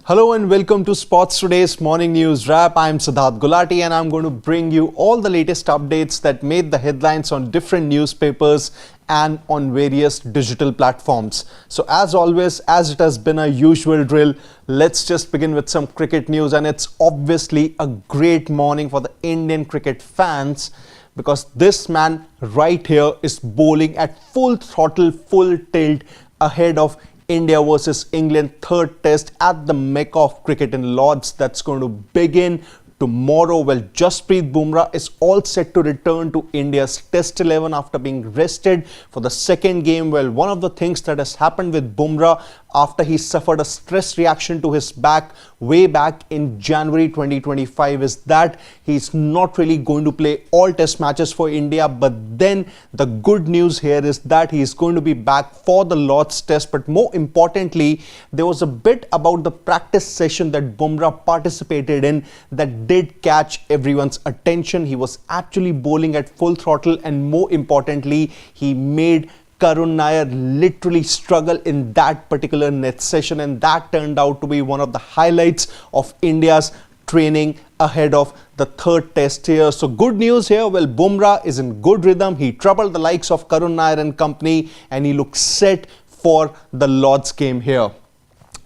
Hello and welcome to Sports Today's Morning News Wrap. I'm Siddharth Gulati and I'm going to bring you all the latest updates that made the headlines on different newspapers and on various digital platforms. So as always, as it has been a usual drill, let's just begin with some cricket news. And it's obviously a great morning for the Indian cricket fans, because this man right here is bowling at full throttle, full tilt ahead of India versus England third test at the Mecca of cricket in Lords. That's going to begin tomorrow. Well, Bumra is all set to return to India's Test 11 after being rested for the second game. Well, one of the things that has happened with Bumra after he suffered a stress reaction to his back way back in January 2025 is that he's not really going to play all test matches for India. But then the good news here is that he's going to be back for the Lord's test. But more importantly, there was a bit about the practice session that Bumra participated in that did catch everyone's attention. He was actually bowling at full throttle, and more importantly, he made Karun Nair literally struggle in that particular net session, and that turned out to be one of the highlights of India's training ahead of the third test here. So good news here. Well, Bumra is in good rhythm. He troubled the likes of Karun Nair and company, and he looks set for the Lord's game here.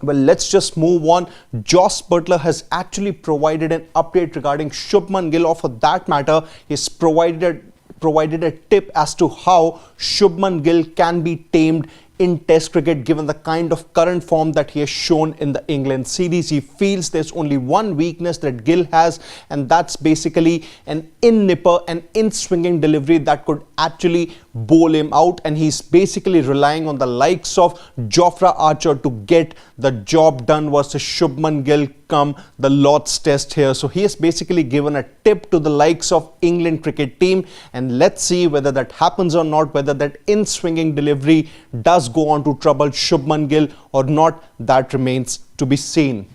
Well, let's just move on. Jos Buttler has actually provided an update regarding Shubman Gill, or for that matter, he's provided a tip as to how Shubman Gill can be tamed in Test cricket given the kind of current form that he has shown in the England series. He feels there's only one weakness that Gill has, and that's basically an in-nipper, an in-swinging delivery that could actually bowl him out, and he's basically relying on the likes of Jofra Archer to get the job done versus Shubman Gill come the Lord's test here. So he has basically given a tip to the likes of England cricket team, and let's see whether that happens or not, whether that in-swinging delivery does go on to trouble Shubman Gill or not. That remains to be seen.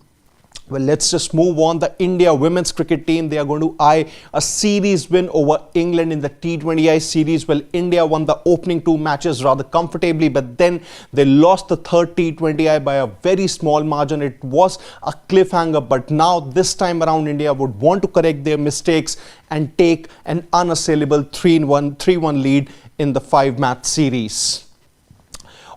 Well, let's just move on. The India women's cricket team, they are going to eye a series win over England in the T20I series. Well, India won the opening two matches rather comfortably, but then they lost the third T20I by a very small margin. It was a cliffhanger, but now this time around India would want to correct their mistakes and take an unassailable 3-1 lead in the 5-match series.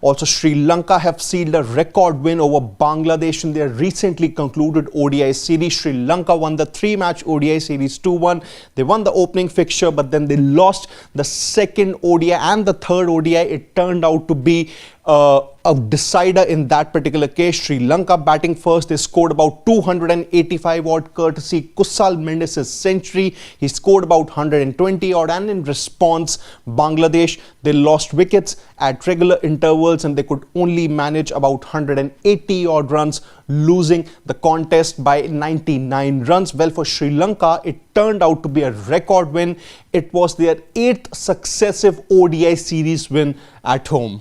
Also, Sri Lanka have sealed a record win over Bangladesh in their recently concluded ODI series. Sri Lanka won the 3-match ODI series 2-1. They won the opening fixture, but then they lost the second ODI and the third ODI. It turned out to be a decider in that particular case. Sri Lanka batting first, they scored about 285 odd courtesy Kusal Mendis' century. He scored about 120 odd, and in response, Bangladesh, they lost wickets at regular intervals and they could only manage about 180 odd runs, losing the contest by 99 runs. Well, for Sri Lanka, it turned out to be a record win. It was their 8th successive ODI series win at home.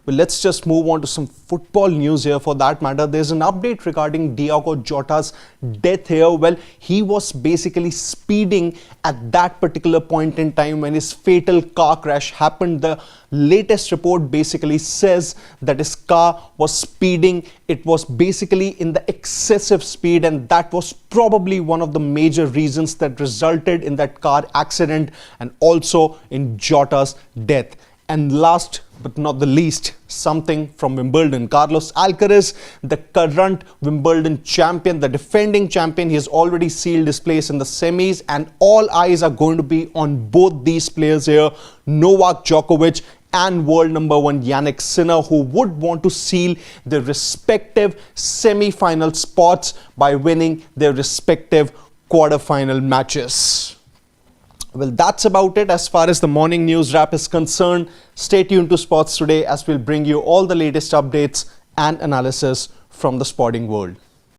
Well, let's just move on to some football news here. For that matter, there's an update regarding Diogo Jota's death here. Well, he was basically speeding at that particular point in time when his fatal car crash happened. The latest report basically says that his car was speeding. It was basically in the excessive speed, and that was probably one of the major reasons that resulted in that car accident and also in Jota's death. And last but not the least, something from Wimbledon. Carlos Alcaraz, the current Wimbledon champion, the defending champion, he has already sealed his place in the semis, and all eyes are going to be on both these players here, Novak Djokovic and world number 1 Jannik Sinner, who would want to seal their respective semi-final spots by winning their respective quarter-final matches. Well, that's about it as far as the morning news wrap is concerned. Stay tuned to Sports Today as we'll bring you all the latest updates and analysis from the sporting world.